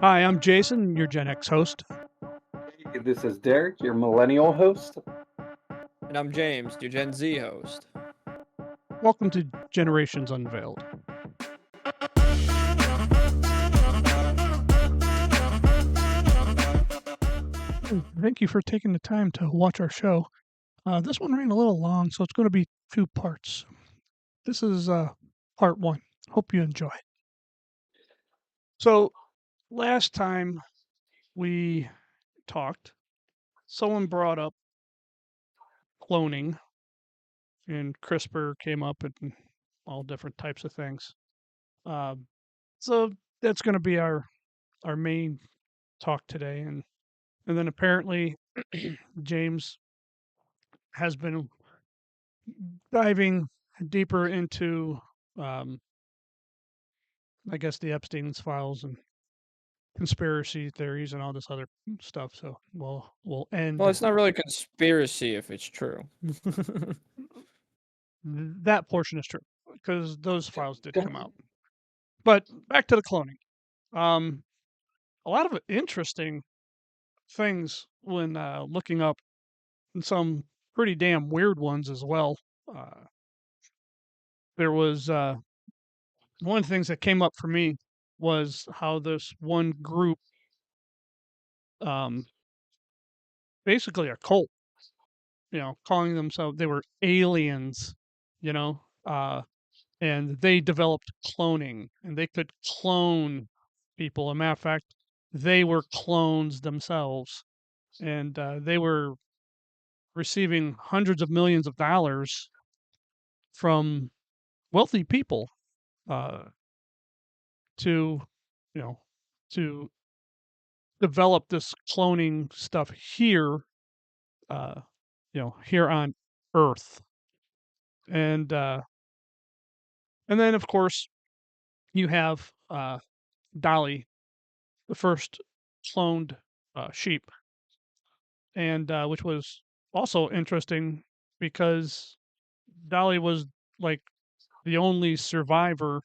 Hi, I'm Jason, your Gen X host. Hey, this is Derek, your millennial host. And I'm James, your Gen Z host. Welcome to Generations Unveiled. Thank you for taking the time to watch our show. This one ran a little long, so it's going to be two parts. This is part one. Hope you enjoy. So, last time we talked, someone brought up cloning, and CRISPR came up and all different types of things. Um, so that's going to be our main talk today, and then apparently James has been diving deeper into, um, I guess, the Epstein's files and conspiracy theories and all this other stuff. So we'll Well, end it's not really a conspiracy if it's true. that portion is true because those files did come out. But back to the cloning. Um, a lot of interesting things when looking up, and some pretty damn weird ones as well. Uh, there was one of the things that came up for me was how this one group, um, basically a cult, calling themselves they were aliens, you know, uh, and they developed cloning and they could clone people. A matter of fact, they were clones themselves, and they were receiving hundreds of millions of dollars from wealthy people uh, to, you know, to develop this cloning stuff here, uh, here on Earth, and then of course you have Dolly, the first cloned sheep, and which was also interesting because Dolly was like the only survivor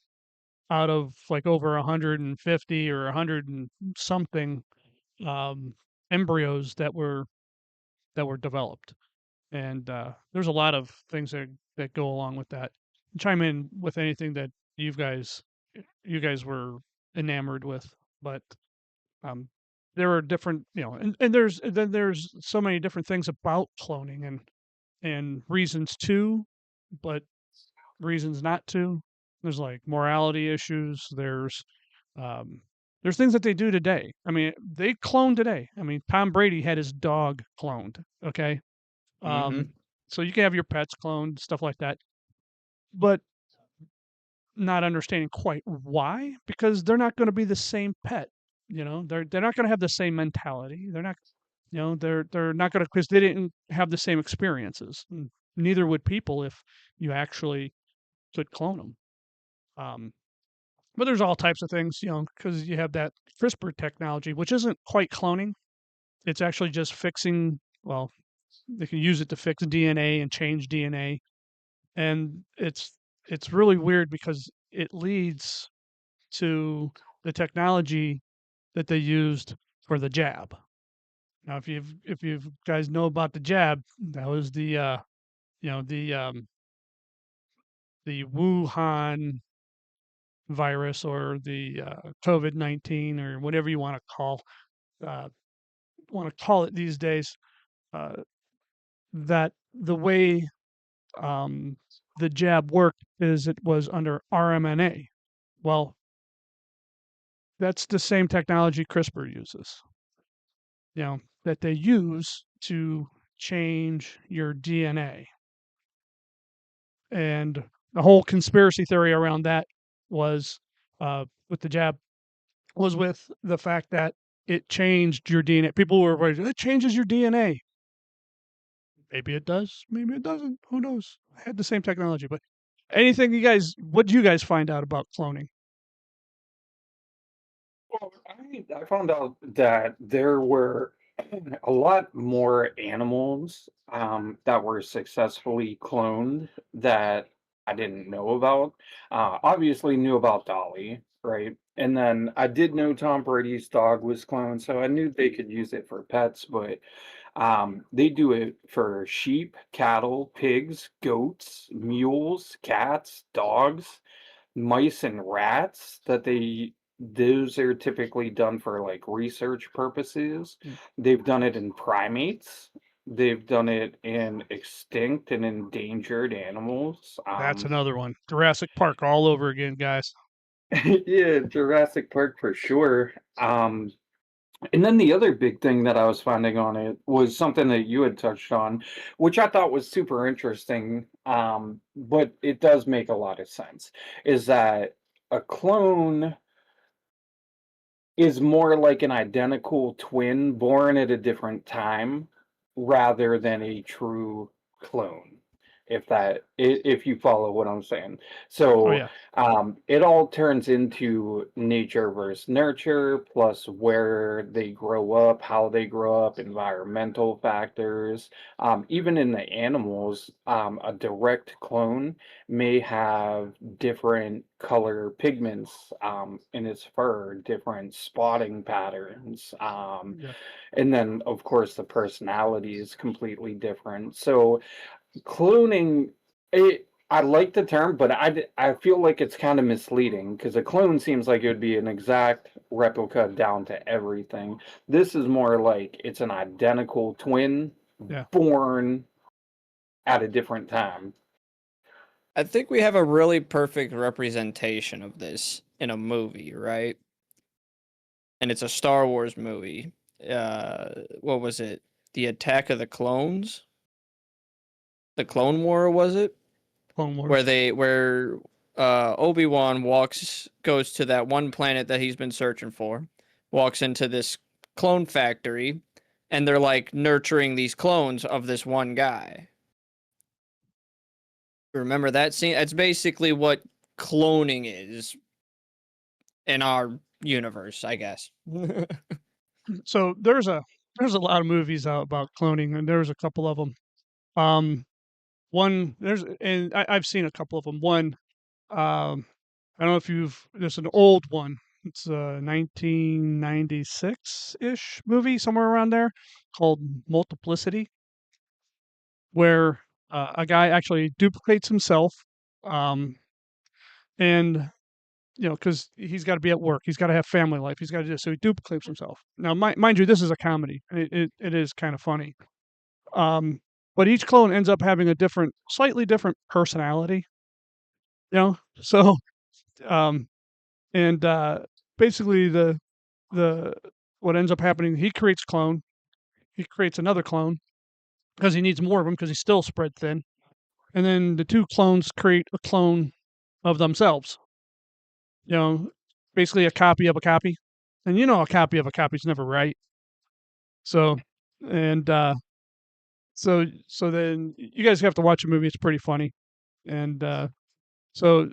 out of like over 150 or 100 and something um, embryos that were developed. And there's a lot of things that go along with that. Chime in with anything that you guys you guys were enamored with, but um, there are different, and then there's so many different things about cloning and reasons to, but reasons not to. There's like morality issues. Um, there's things that they do today. I mean, they clone today. I mean, Tom Brady had his dog cloned. Okay, hmm um, so you can have your pets cloned, stuff like that, but not understanding quite why, because they're not going to be the same pet. They're not going to have the same mentality. They're not, they're not going to, because they didn't have the same experiences. And neither would people if you actually could clone them. Um, but there's all types of things, because you have that CRISPR technology, which isn't quite cloning. It's actually just fixing. Well, they can use it to fix DNA and change DNA, and it's really weird because it leads to the technology that they used for the jab. Now, if you guys know about the jab, that was you know the Wuhan virus, or the COVID-19, or whatever you uh, want to call it these days. Uh, that the way um, the jab worked is it was under RMNA. Well, that's the same technology CRISPR uses, that they use to change your DNA. And the whole conspiracy theory around that was, with the jab, was with the fact that it changed your DNA. People were worried, it changes your DNA. Maybe it does, maybe it doesn't. Who knows? I had the same technology, but anything what did you guys find out about cloning? Well, I found out that there were a lot more animals that were successfully cloned that I didn't know about. Obviously, knew about Dolly, right? And then I did know Tom Brady's dog was cloned, so I knew they could use it for pets, but they do it for sheep, cattle, pigs, goats, mules, cats, dogs, mice, and rats. Those are typically done for like research purposes. Mm. They've done it in primates. They've done it in extinct and endangered animals. That's another one. Jurassic Park all over again, guys. Yeah, Jurassic Park for sure. And then the other big thing that I was finding on it was something that you had touched on, which I thought was super interesting, but it does make a lot of sense, is that a clone is more like an identical twin born at a different time rather than a true clone. If you follow what I'm saying. Oh So yeah. it all turns into nature versus nurture, plus where they grow up, how they grow up, environmental factors. Even in the animals, a direct clone may have different color pigments in its fur, different spotting patterns, Yeah. and then of course the personality is completely different. So cloning, I like the term, but I feel like it's kind of misleading because a clone seems like it would be an exact replica down to everything. This is more like it's an identical twin Yeah. born at a different time. I think we have a really perfect representation of this in a movie, right? And it's a Star Wars movie. What was it? The Attack of the Clones? The Clone War, was it? Clone Where Wars. Obi-Wan goes to that one planet that he's been searching for, walks into this clone factory, and they're like nurturing these clones of this one guy. Remember that scene? That's basically what cloning is in our universe, I guess. So there's a lot of movies out about cloning, and there's a couple of them. Um, one there's and I've seen a couple of them. One, I don't know if you've there's an old one. It's a 1996-ish movie, somewhere around there, called Multiplicity, where a guy actually duplicates himself, um, and because he's got to be at work, he's got to have family life, he's got to do so he duplicates himself. Now, mind you, this is a comedy. It is kind of funny, um, but each clone ends up having a slightly different personality. So um, and basically the what ends up happening, he creates another clone because he needs more of them because he's still spread thin, and then the two clones create a clone of themselves. You know, basically a copy of a copy, and a copy of a copy is never right. So, and so then you guys have to watch the movie. It's pretty funny, and so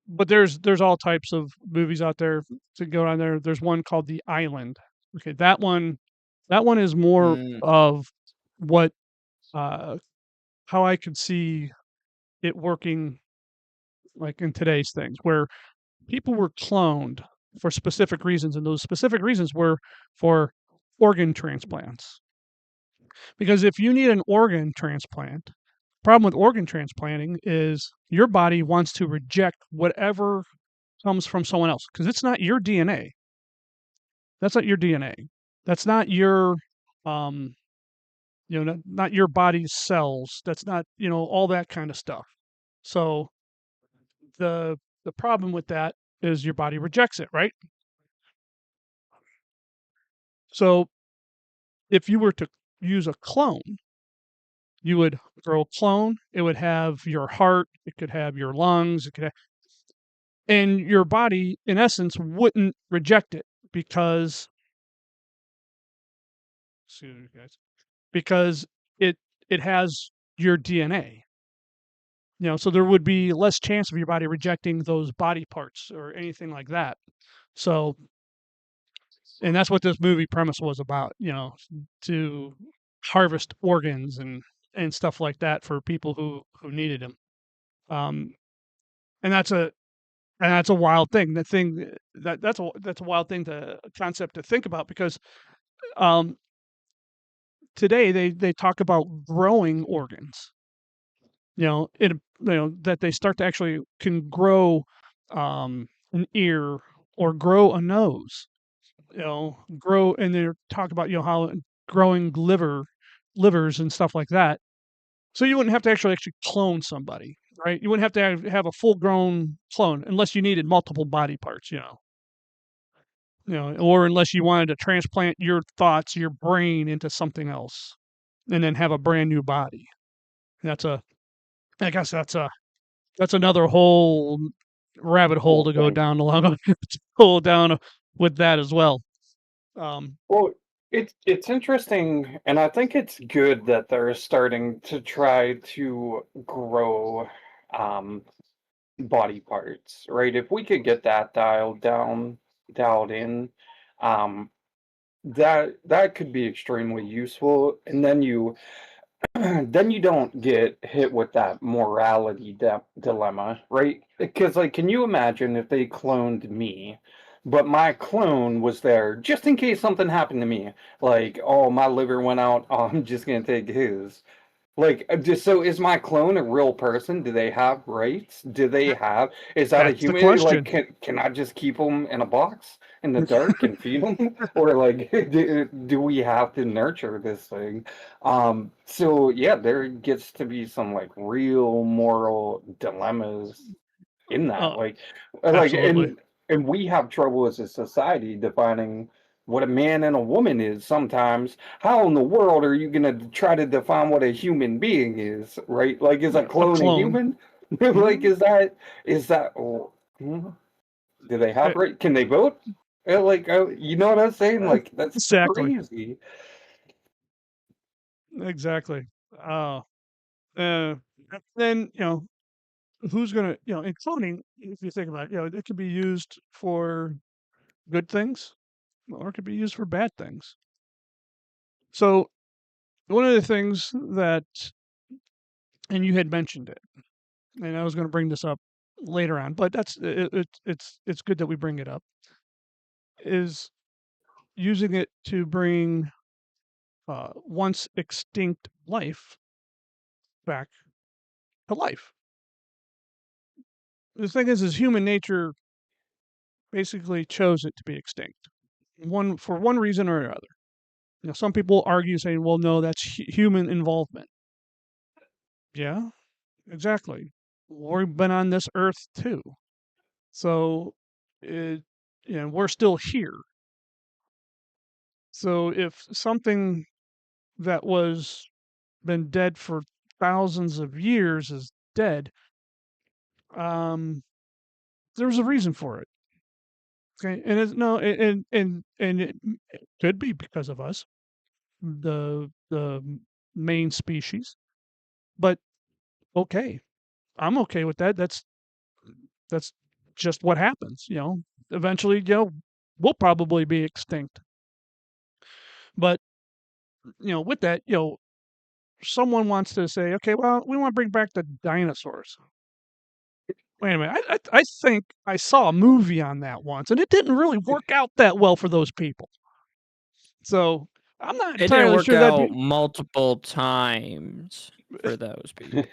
but there's all types of movies out there to go on there. There's one called The Island. Okay, that one is more Mm, of what uh how I could see it working like in today's things where people were cloned for specific reasons, and those specific reasons were for organ transplants. Because if you need an organ transplant, problem with organ transplanting is your body wants to reject whatever comes from someone else because it's not your DNA. That's not your DNA. That's not your, um, not your body's cells. That's not, all that kind of stuff. So the problem with that is your body rejects it, right? So if you were to use a clone, you would grow a clone. It would have your heart. It could have your lungs. And your body, in essence, wouldn't reject it because, excuse me, guys, because it it has your DNA. So there would be less chance of your body rejecting those body parts or anything like that. So, and that's what this movie premise was about, to harvest organs and stuff like that for people who needed them. Um, and and that's a wild thing. The thing that's a wild thing to concept to think about because um, today they talk about growing organs. That they start to actually can grow an ear or grow a nose. Grow and they talk about how growing livers and stuff like that. So you wouldn't have to actually clone somebody, right? You wouldn't have to have a full grown clone unless you needed multiple body parts, or unless you wanted to transplant your thoughts, your brain into something else, and then have a brand new body. That's a, I guess that's another whole rabbit hole Whole to go thing. down along, go down with that as well. Um, Well, it's interesting, and I think it's good that they're starting to try to grow um, body parts, right? If we could get that dialed down, dialed in, um, that could be extremely useful. And then you then you don't get hit with that morality dilemma, right? Because, like, can you imagine if they cloned me, but my clone was there just in case something happened to me? Like, oh, my liver went out, oh, I'm just gonna take his. Like, just so is my clone a real person? Do they have rights? Do they that, have? Is that a that's the human? Like, question. can I just keep them in a box in the dark and feed them, or like, do we have to nurture this thing? So yeah, there gets to be some like real moral dilemmas in that. Uh, Like, Absolutely. and we have trouble as a society defining what a man and a woman is sometimes. How in the world are you going to try to define what a human being is, right? Like, is a A clone a clone. human? Like, Mhm. is that oh, do they Eh, have right? Can they vote? Like, you know what I'm saying? Like, that's Exactly. crazy. Exactly. Uh, uh, then who's gonna in cloning, if you think about it, it could be used for good things or it could be used for bad things. So one of the things that, and you had mentioned it, and I was going to bring this up later on, but it's good that we bring it up, is using it to bring once extinct life back to life. The thing is human nature basically chose it to be extinct, one for one reason or another. Some people argue saying, "Well, no, that's human involvement." Yeah, exactly. We've been on this earth too, so it, we're still here. So if something that was been dead for thousands of years is dead, um, there's a reason for it. Okay, and it's no, and it could be because of us, the main species. But okay, I'm okay with that. That's just what happens. Eventually, we'll probably be extinct. But with that, someone wants to say, okay, well, we want to bring back the dinosaurs. Wait a minute. I think I saw a movie on that once, and it didn't really work out that well for those people. So I'm not It didn't entirely work sure that'd out be. multiple times for those people.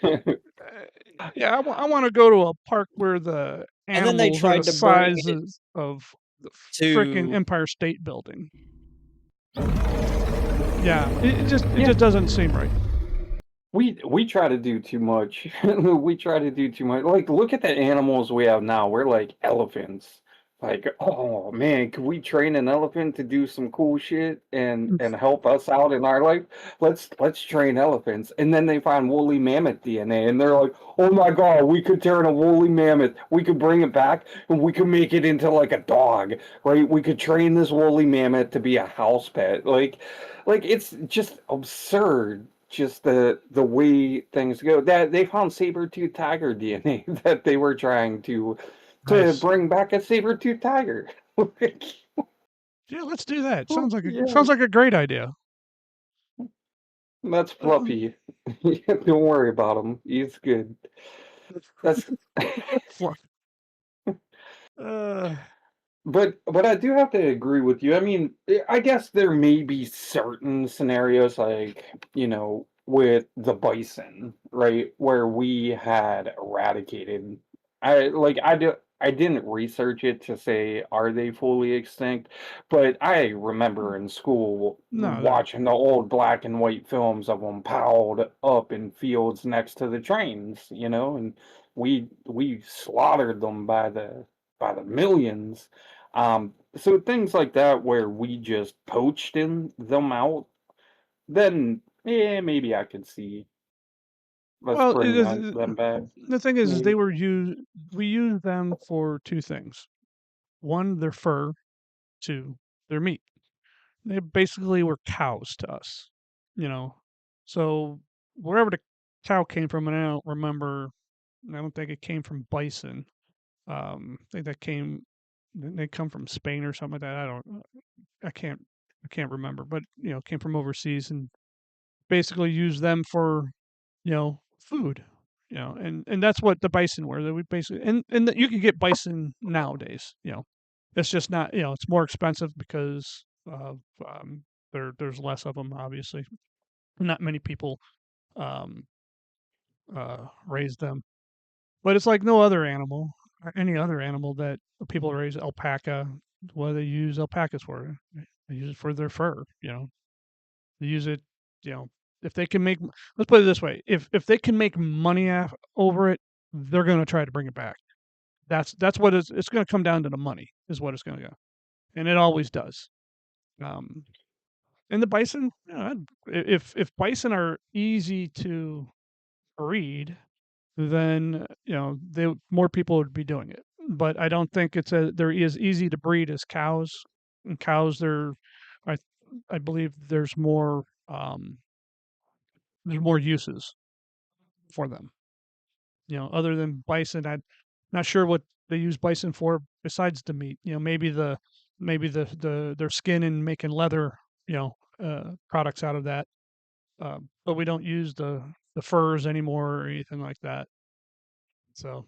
Uh, yeah, I want to go to a park where the And then they animals are the tried to bring it sizes of the frickin' to Empire State Building. Yeah, it just Yeah. doesn't seem right. We try to do too much. We try to do too much. Like, look at the animals we have now. We're like elephants. Like, oh man, could we train an elephant to do some cool shit and help us out in our life? Let's train elephants. And then they find woolly mammoth DNA, and they're like, oh my god, we could turn a woolly mammoth. We could bring it back, and we could make it into like a dog, right? We could train this woolly mammoth to be a house pet. Like it's just absurd just the way things go. That they found saber-tooth tiger DNA that they were trying to Nice. bring back a saber-tooth tiger. Like, Yeah, let's do that. oh, Sounds yeah, like a great idea. that's Uh, Fluffy. Don't worry about him. He's good. That's Fluff. Uh, But I do have to agree with you. I mean, I guess there may be certain scenarios like, with the bison, right, where we had eradicated. I didn't research it to say are they fully extinct, but I remember in school no, they're watching the old black and white films of them piled up in fields next to the trains, and we slaughtered them by the millions. So things like that where we just poached them out, then maybe I could see let's well, bring them back. the thing is they Maybe. were used. We used them for two things: one, their fur; two, their meat. They basically were cows to us, you know. So wherever the cow came from, and I don't remember. I don't think it came from bison. I think that came. They come from Spain or something like that. I don't. I can't. I can't remember. But came from overseas and basically used them for food. And that's what the bison were. That we basically you can get bison nowadays. It's just not. It's more expensive because there's less of them. Obviously, not many people um, raise them. But it's like no other animal, or any other animal that people raise. Alpaca. What do they use alpacas for? They use it for their fur. They use it. You know, if they can make. Let's put it this way: if they can make money over it, they're going to try to bring it back. That's what it's going to come down to the money is what it's going to go, and it always does. Um, and the bison, if bison are easy to breed, then they more people would be doing it. But I don't think they're as easy to breed as cows. And cows, I I believe there's more uses for them. Other than bison, I'm not sure what they use bison for besides the meat. Maybe their skin and making leather, products out of that. But we don't use the furs anymore or anything like that. So,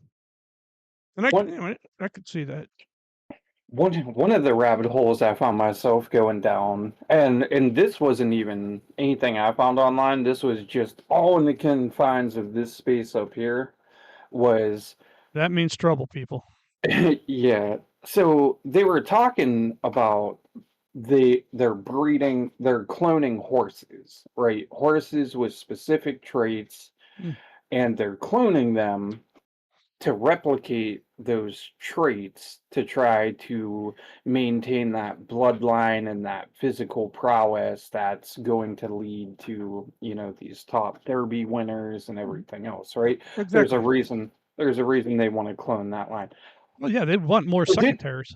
and One I could see that. one of the rabbit holes I found myself going down, and this wasn't even anything I found online. This was just all in the confines of this space up here. Was That means trouble, people. yeah. So they were talking about they're cloning horses, right? Horses with specific traits, Mm. and they're cloning them to replicate those traits to try to maintain that bloodline and that physical prowess that's going to lead to, these top derby winners and everything else, right? There's a Exactly. reason there's a reason they want to clone that line. Well, yeah, they'd want more So secretaries.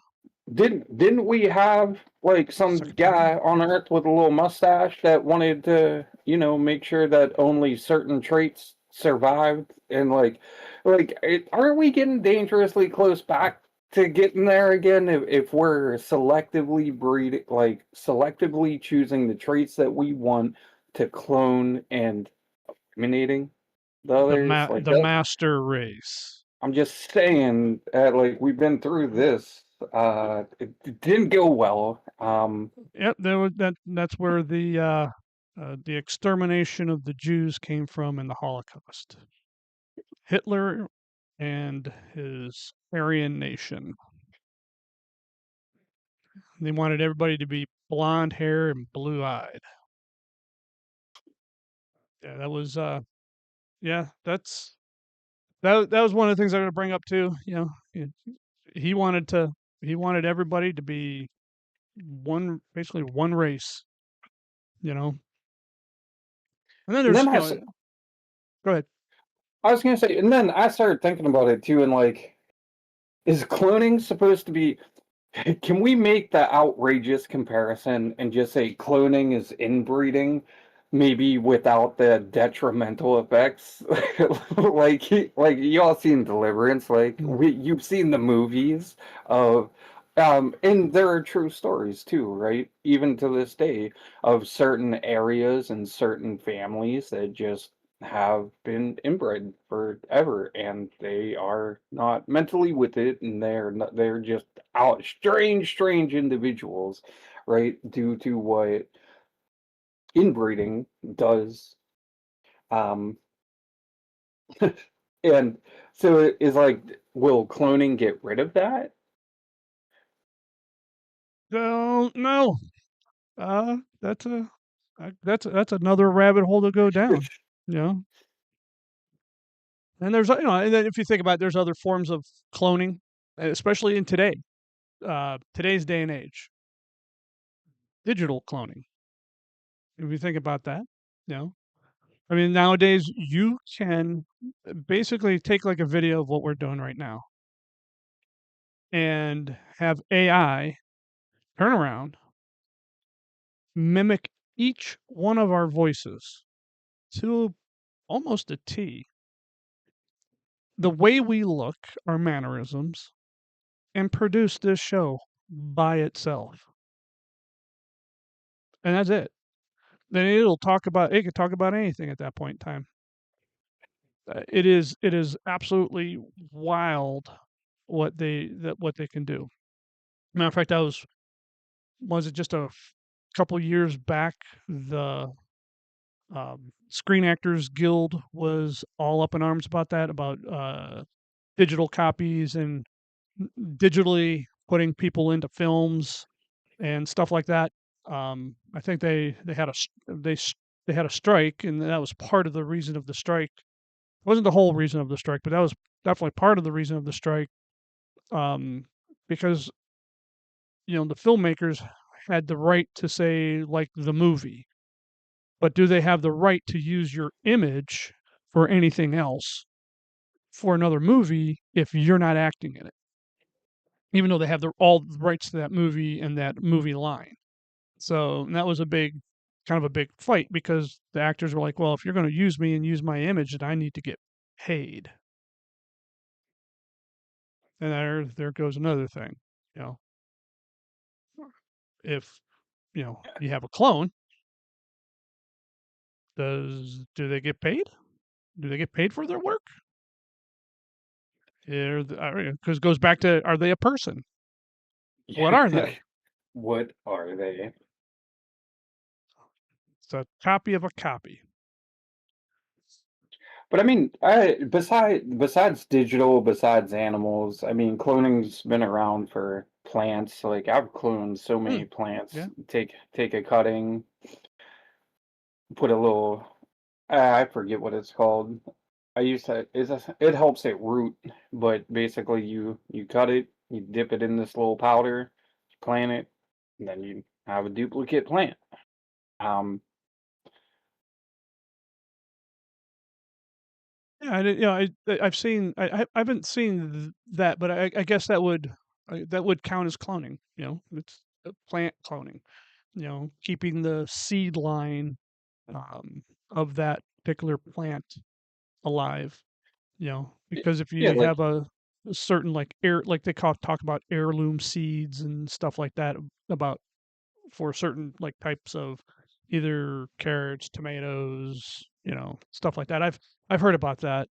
didn't we have like some Secretary. guy on Earth with a little mustache that wanted to, make sure that only certain traits survived and aren't we getting dangerously close back to getting there again if we're selectively choosing the traits that we want to clone and eliminating the others like The that? master race. I'm just saying, we've been through this. It didn't go well. Yep, that's where the extermination of the Jews came from in the Holocaust. Hitler and his Aryan nation. They wanted everybody to be blonde hair and blue eyed. Yeah, that was yeah, that was one of the things I'm gonna bring up too. He wanted to he wanted everybody to be basically one race, you know. And then and there's then go ahead. I was gonna say, and then I started thinking about it too, and is cloning supposed to be? Can we make the outrageous comparison and just say cloning is inbreeding, maybe without the detrimental effects? like y'all seen Deliverance, Mm. you've seen the movies of, and there are true stories too, right? Even to this day, of certain areas and certain families that just have been inbred forever, and they are not mentally with it, and they're just out strange individuals, right? Due to what inbreeding does. Um, and so it is like, will cloning get rid of that? Don't know. That's a that's another rabbit hole to go down. You know, and there's and then if you think about it, there's other forms of cloning, especially in today's day and age, digital cloning. If you think about that, you know, I mean, nowadays you can basically take like a video of what we're doing right now and have AI turn around, mimic each one of our voices to almost a T. The way we look, our mannerisms, and produce this show by itself. And that's it. Then it could talk about anything at that point in time. It is absolutely wild what they can do. Matter of fact, I was it just a couple years back, the Screen Actors Guild was all up in arms about that, about digital copies and digitally putting people into films and stuff like that. I think they had they had a strike, and that was part of the reason of the strike. It wasn't the whole reason of the strike, but that was definitely part of the reason of the strike. Um, because the filmmakers had the right to say like the movie, but do they have the right to use your image for anything else for another movie if you're not acting in it? Even though they have all the rights to that movie and that movie line. So and that was a kind of a big fight because the actors were like, well, if you're going to use me and use my image, then I need to get paid. And there goes another thing. You know, if you have a clone, do they get paid? Do they get paid for their work? Because it goes back to, are they a person? What are they? What are they? It's a copy of a copy. But I mean, besides digital, besides animals, I mean, cloning's been around for plants. Like I've cloned so Hmm. many plants. Yeah. Take a cutting, put a little, I forget what it's called. I used to. It helps it root, but basically you cut it, you dip it in this little powder, plant it, and then you have a duplicate plant. Um, Yeah, I did, I've seen. I haven't seen that, but I guess that would count as cloning. It's plant cloning. Keeping the seed line of that particular plant alive. Because if yeah, you like have a certain like they talk about heirloom seeds and stuff like that about for certain like types of either carrots, tomatoes, stuff like that. I've heard about that.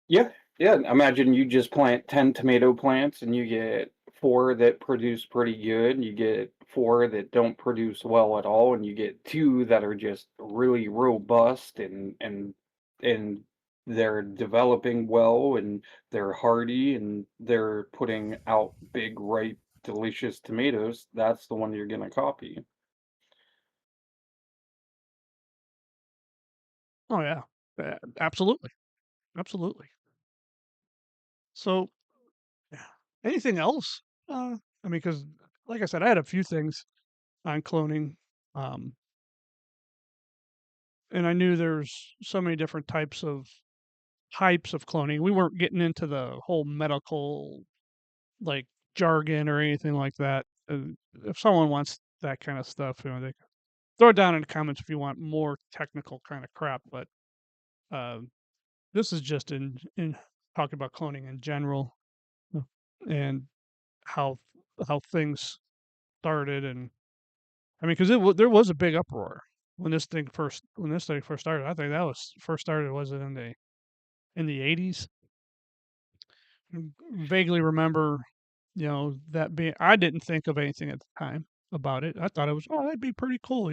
yeah, yeah. Imagine you just plant 10 tomato plants and you get four that produce pretty good, and you get four that don't produce well at all, and you get two that are just really robust and they're developing well and they're hardy and they're putting out big, ripe, delicious tomatoes. That's the one you're gonna copy. Oh yeah, absolutely, absolutely. So yeah. Anything else? I mean, because like I said, I had a few things on cloning, um, and I knew there's so many different types of cloning. We weren't getting into the whole medical like jargon or anything like that. If someone wants that kind of stuff, they can throw it down in the comments if you want more technical kind of crap. But um, this is just in talking about cloning in general and how things started. And I mean, because there was a big uproar when this thing first started. I think that was first started, was it in the 80s? Vaguely remember, that being. I didn't think of anything at the time about it. I thought it was, oh, that'd be pretty cool,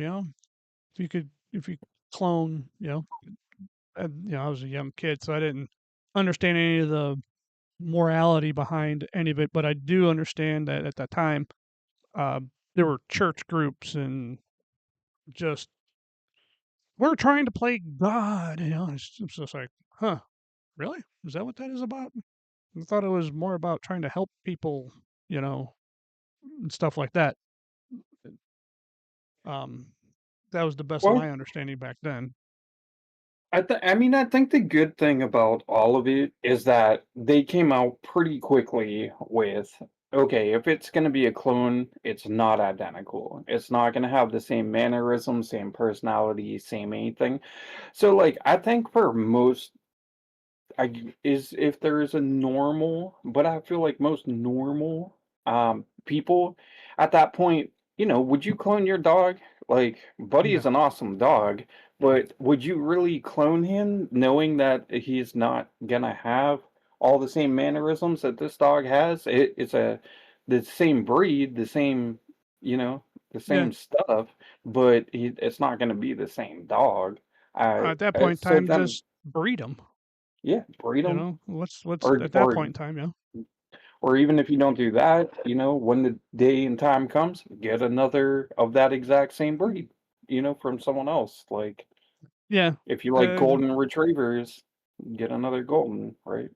if you clone, I was a young kid, so I didn't understand any of the morality behind any of it, but I do understand that at that time, uh, there were church groups and just we're trying to play God. It's just like, huh, really? Is that what that is about? I thought it was more about trying to help people, you know, and stuff like that. Um, that was the best of Well, my understanding back then. I mean, I think the good thing about all of it is that they came out pretty quickly with, okay, if it's going to be a clone, it's not identical. It's not going to have the same mannerisms, same personality, same anything. So, like, I think for most is if there is a normal, but I feel like most normal people at that point, would you clone your dog? Like, Buddy is No, an awesome dog, but would you really clone him knowing that he's not gonna have all the same mannerisms that this dog has? It's the same breed, you know, the yeah. same stuff, but it's not gonna be the same dog. At that point in So time, then, just breed them. yeah, breed them. What's Or at that or point in time, or even if you don't do that, when the day and time comes, get another of that exact same breed, from someone else. Like yeah, if you like uh, golden retrievers, get another golden, right?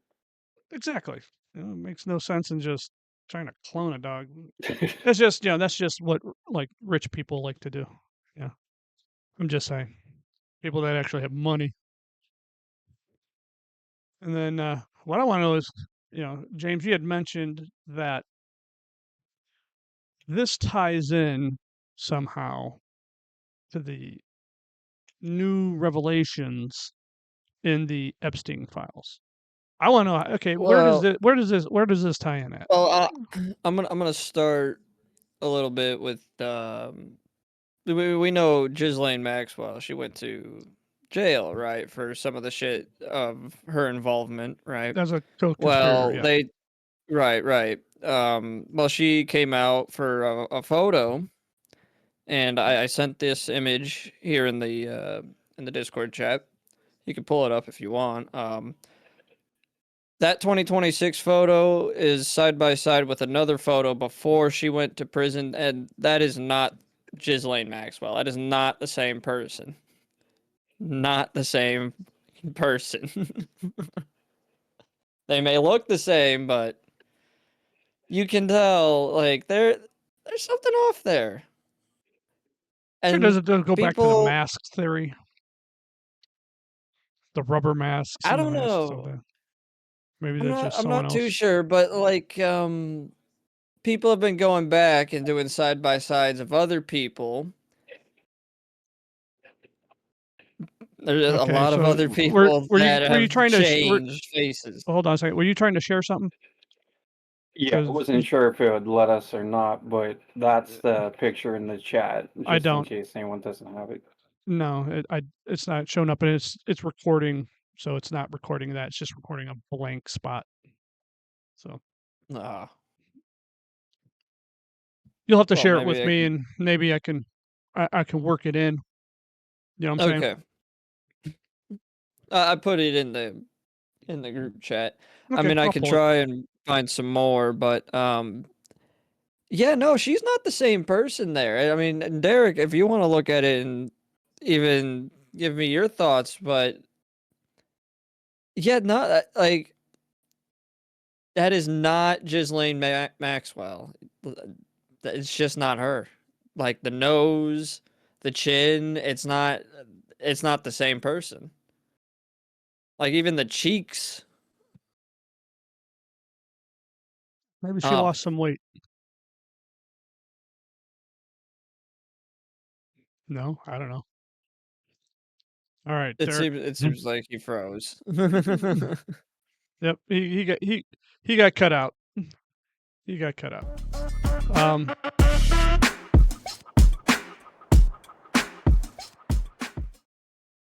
exactly. It makes no sense in just trying to clone a dog. That's just what like rich people like to do. Yeah, I'm just saying, people that actually have money. And then what I want to know is, James, you had mentioned that this ties in somehow to the new revelations in the Epstein files. I want to know. Okay, Well, where does this tie in at? well, I'm gonna start a little bit with we know Ghislaine Maxwell. She went to jail, right, for some of the shit of her involvement, right? As a co-conspirator, Well, yeah. they right. Well, she came out for a photo, and I sent this image here in the Discord chat. You can pull it up if you want. That 2026 photo is side by side with another photo before she went to prison, and that is not Ghislaine Maxwell. That is not the same person. Not the same person. They may look the same, but you can tell like there's something off there. Or does And it go back to the people, masks theory, the rubber masks I and the don't masks? So know. that maybe I'm that's not just I'm someone not too else. sure, but like people have been going back and doing side by sides of other people. There's a Okay, lot of so other people that were you have trying to changed faces. hold on a second? Were you trying to share something? Yeah, I Because wasn't sure if it would let us or not, but that's the picture in the chat, I just in don't. case anyone doesn't have it. No, it's not showing up, and it's recording, so it's not recording that. It's just recording a blank spot. So Ah, you'll have to well, share it maybe with I me, can. and maybe I can work it in. You know what I'm saying? Okay, I put it in the group chat. I Okay, mean, I I'll could pull it. try and find some more, but yeah, no, she's not the same person there. I mean, and Derek, if you want to look at it and even give me your thoughts, but yeah, not like that is not Ghislaine Maxwell. It's just not her. Like the nose, the chin, it's not the same person. Like even the cheeks. Maybe she Oh, lost some weight. No, I don't know. All right, Derek. it seems like he froze. Yep, he got cut out. He got cut out.